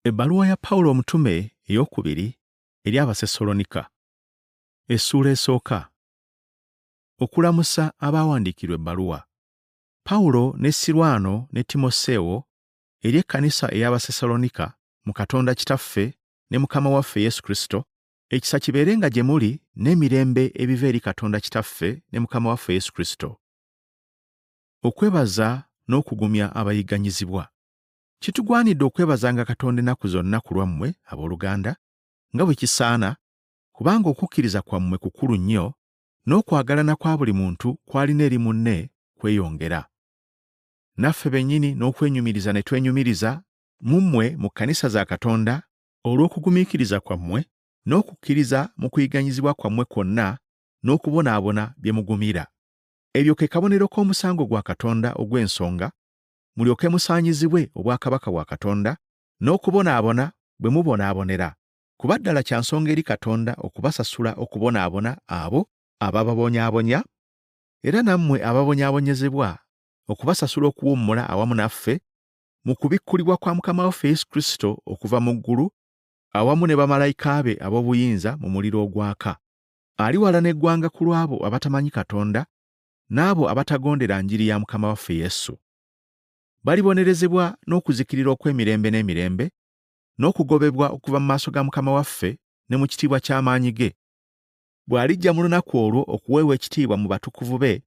Ebbaluwa ya Pawulo omutume ey'okubiri eri Abasesalonika. Essuula esooka. Okulamusa abaawandiikirwa ebbaluwa. Pawulo ne Sirwano ne Timoseewo eri ekkanisa ey'Abasesalonika mu Katonda Kitaffe ne Mukama waffe Yesu Kristo, ekisa kibeerenga gye muli n'emirembe ebiva eri Katonda Kitaffe ne Mukama waffe Yesu Kristo. Okwebaza n'okugumya abayigganyizibwa. Kitugwanidde okwebazanga Katonda ennaku zonna ku lwammwe, abooluganda, nga bwe kisaana, kubanga okukkiriza kwammwe kukulu nnyo, n'okwagalana kwa buli muntu kwalina eri munne kweyongera. Naffe bennyini n'okwenyumiriza ne twenyumiriza mu mmwe mu kkanisa za Katonda olw'okugumiikiriza kwammwe, n'okukkiriza mu kuyigganyizibwa kwammwe kwonna, n'okubonaabona bye mugumira. Ebyo ke kabonero k'omusango gwa Katonda ogw'ensonga, mulyoke musaanyizibwe obwakabaka bwa Katonda, n'okubonaabona bwe mubonaabonera, kuba ddala kya nsonga eri Katonda okubasasula okubonaabona abo abababonyaabonya, era nammwe ababonyaabonyezebwa okubasasula okuwummula awamu naffe mu kubikkulibwa kwa Mukama waffe Yesu Kristo okuva mu ggulu, awamu ne bamalayika be ab'obuyinza mu muliro ogwaka. Aliwalana eggwanga ku lw'abo abatamanyi Katonda n'abo abatagondera njiri ya Mukama waffe Yesu. Balibonerezebwa n'okuzikirira okw'emirembe n'emirembe, n'okugobebwa okuva mu maaso ga Mukama waffe ne mu kitiibwa ky'amaanyi ge, bw'alijja mu lunaku olwo okuweebwa ekitiibwa mu batukuvu be,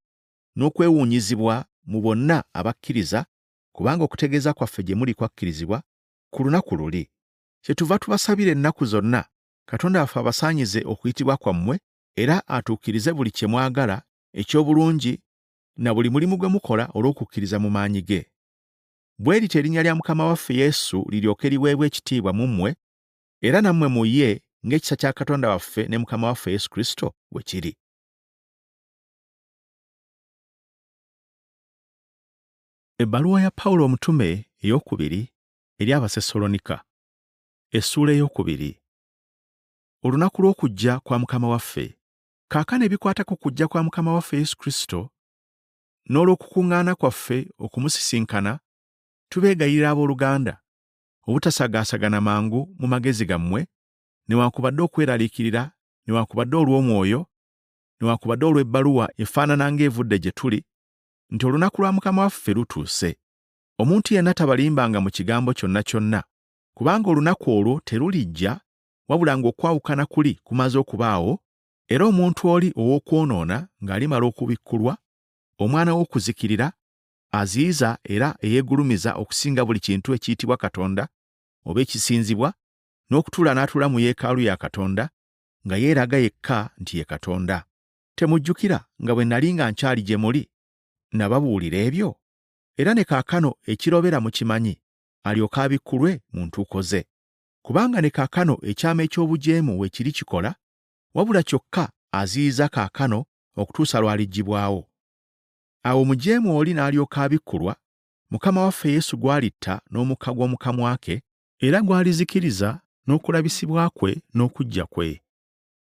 n'okwewuunyizibwa mu bonna abakkiriza, kubanga okutegeeza kwaffe gye muli kwakkirizibwa ku lunaku luli. Kyetuva tubasabira ennaku zonna, Katonda waffe abasaanyize okuyitibwa kwammwe, era atuukirize buli kye mwagala eky'obulungi na buli mulimu gwe mukola olw'okukkiriza mu maanyi ge. Bwe lityo erinnya lya Mukama waffe Yesu liryoke liweebwe ekitiibwa mu mmwe, era nammwe mu ye ng'ekisa kya Katonda waffe ne Mukama waffe Yesu Kristo bwe kiri. Ebbaluwa ya Pawulo omutume ey'okubiri eri Abasesalonika. Essuula ey'okubiri. Olunaku lw'okujja kwa Mukama waffe. Kaakano ebikwata ku kujja kwa Mukama waffe Yesu Kristo n'olw'okukuŋŋaana kwaffe okumusisinkana, tubeegayirira abooluganda obutasagaasagana mangu mu magezi gammwe, newaakubadde okweraliikirira, newaakubadde olw'omwoyo, newaakubadde olw'ebbaluwa efaanana ng'evudde gye tuli, nti olunaku lwa Mukama waffe lutuuse. Omuntu yenna tabalimbanga mu kigambo kyonna kyonna, kubanga olunaku olwo terulijja wabula ng'okwawukana kuli kumaze okubaawo, era omuntu oli ow'okwonoona ng'alimala okubikkulwa, omwana w'okuzikirira, aziyiza era eyeegulumiza okusinga buli kintu ekiyitibwa Katonda oba ekisinzibwa, n'okutuula n'atuula mu yeekaalu ya Katonda, nga yeeraga yekka nti ye Katonda. Temujjukira nga bwe nnali nga nkyali gye muli nababuulira ebyo? Era ne kaakano ekirobera mukimanyi, alyoke abikkulwe mu ntuuko ze. Kubanga ne kaakano ekyama eky'obujeemu weekiri kikola, wabula kyokka aziyiza kaakano okutuusa lw'aliggibwawo. Awo omujeemu oli n'alyoka abikkulwa, Mukama waffe Yesu gw'alitta n'omukka gw'omu kamwa ke, era gw'alizikiriza n'okulabisibwa kwe n'okujja kwe.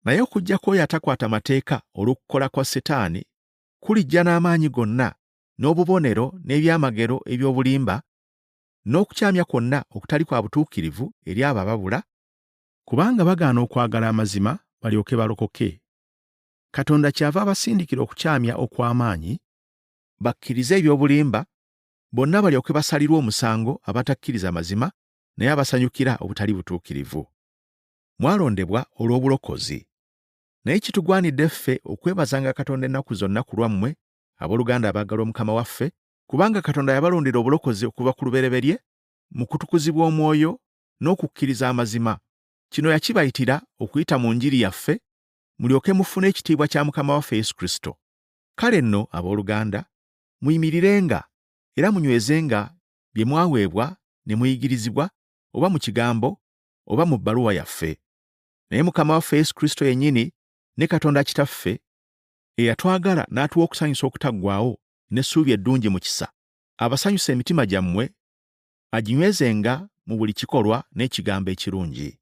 Naye okujja kw'oyo atakwata mateeka olw'okukola kwa Setaani kulijja n'amaanyi gonna, n'obubonero n'ebyamagero eby'obulimba, n'okukyamya kwonna okutali kwa butuukirivu eri abo ababula, kubanga bagaana okwagala amazima balyoke balokoke. Katonda kyava abasindikira okukyamya okw'amaanyi, bakkirize eby'obulimba, bonna balyoke basalirwe omusango abatakkiriza mazima naye abasanyukira obutali butuukirivu. Mwalondebwa olw'obulokozi. Naye kitugwanidde ffe okwebazanga Katonda ennaku zonna ku lwammwe, abooluganda abaagala Omukama waffe, kubanga Katonda yabalondera obulokozi okuva ku lubereberye mu kutukuzibwa Omwoyo n'okukkiriza amazima. Kino yakibayitira okuyita mu njiri yaffe, mulyoke mufune ekitiibwa kya Mukama waffe Yesu Kristo. Kale nno, abooluganda, muyimirirenga era munywezenga bye mwaweebwa ne muyigirizibwa, oba mu kigambo oba mu bbaluwa yaffe. Naye Mukama waffe Yesu Kristo yennyini ne Katonda Kitaffe, eyatwagala n'atuwa okusanyusa okutaggwaawo n'essuubi eddungi mu kisa, abasanyusa emitima gyammwe, aginywezenga mu buli kikolwa n'ekigambo ekirungi.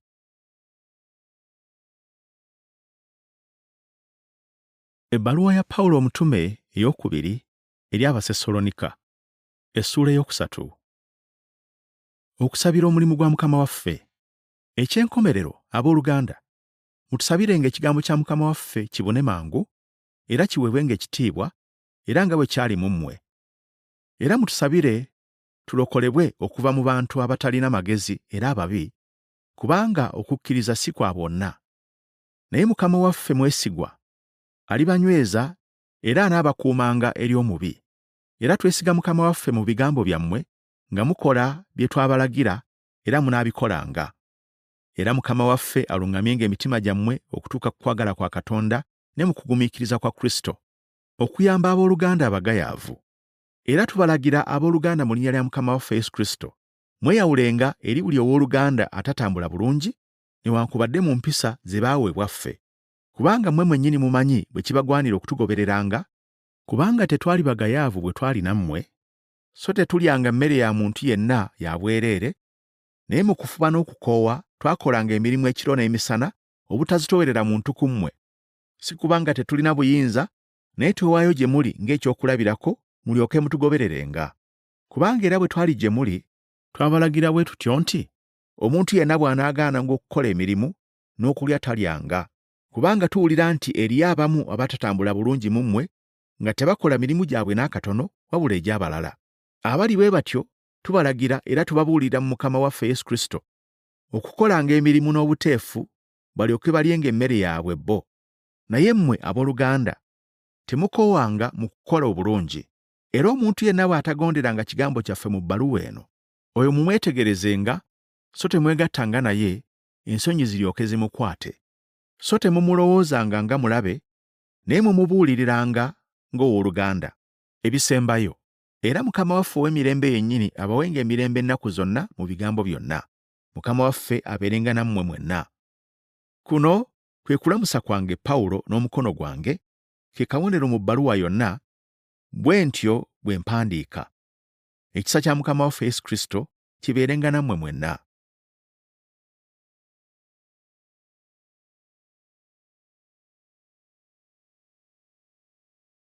Ebbaluwa ya Pawulo omutume ey'okubiri eri Abasesalonika. Essuula ey'okusatu. Okusabira omulimu gwa Mukama waffe. Eky'enkomerero, abooluganda, mutusabirenga ekigambo kya Mukama waffe kibune mangu, era kiweebwenga ekitiibwa, era nga bwe kyali mu mmwe. Era mutusabire tulokolebwe okuva mu bantu abatalina magezi era ababi, kubanga okukkiriza si kwa bonna. Naye Mukama waffe mwesigwa, alibanyweza era anaabakuumanga eri omubi. Era twesiga Mukama waffe mu bigambo byammwe, nga mukola bye twabalagira era munaabikolanga. Era Mukama waffe aluŋŋamyenga emitima gyammwe okutuuka ku kwagala kwa Katonda ne mu kugumiikiriza kwa Kristo, okuyamba abooluganda abagayaavu. Era tubalagira abooluganda mu linnya lya Mukama waffe Yesu Kristo, mweyawulenga eri buli owooluganda atatambula bulungi, newankubadde mu mpisa ze baaweebwa ffe. Kubanga mmwe mwennyini mumanyi bwe kibagwanira okutugobereranga, kubanga tetwali bagayaavu bwe twali nammwe, so tetulyanga mmere ya muntu yenna ya bwereere, naye mu kufuba n'okukoowa twakolanga emirimu ekiro n'emisana obutazitowerera muntu ku mmwe. Si kubanga tetulina buyinza, naye twewaayo gye muli ng'ekyokulabirako mulyoke mutugobererenga. Kubanga era bwe twali gye muli, twabalagira bwe tutyo nti, omuntu yenna bw'anaagaananga okukola emirimu n'okulya talyanga, kubanga tuwulira nti eriyo abamu abatatambula bulungi mu mmwe, nga tebakola mirimu gyabwe n'akatono wabula egy'abalala. Abali bwe batyo tubalagira era tubabuulira mu Mukama waffe Yesu Kristo, okukolanga emirimu n'obuteefu balyoke balyenga emmere yaabwe bo. Naye mmwe abooluganda, temukoowanga mu kukola obulungi. Era omuntu yenna bw'atagonderanga kigambo kyaffe mu bbaluwa eno, oyo mumwetegerezenga, so temwegattanga naye, ensonyi ziryoke zimukwate. So temumulowoozanga nga mulabe, naye mumubuuliriranga ng'owooluganda. Ebisembayo. Era Mukama waffe ow'emirembe yennyini abawenga emirembe ennaku zonna mu bigambo byonna. Mukama waffe abeerenga nammwe mwenna. Kuno kwe kulamusa kwange Pawulo n'omukono gwange, ke kabonero mu bbaluwa yonna, bwe ntyo bwe mpandiika. Ekisa kya Mukama waffe Yesu Kristo kibeerenga nammwe mwenna.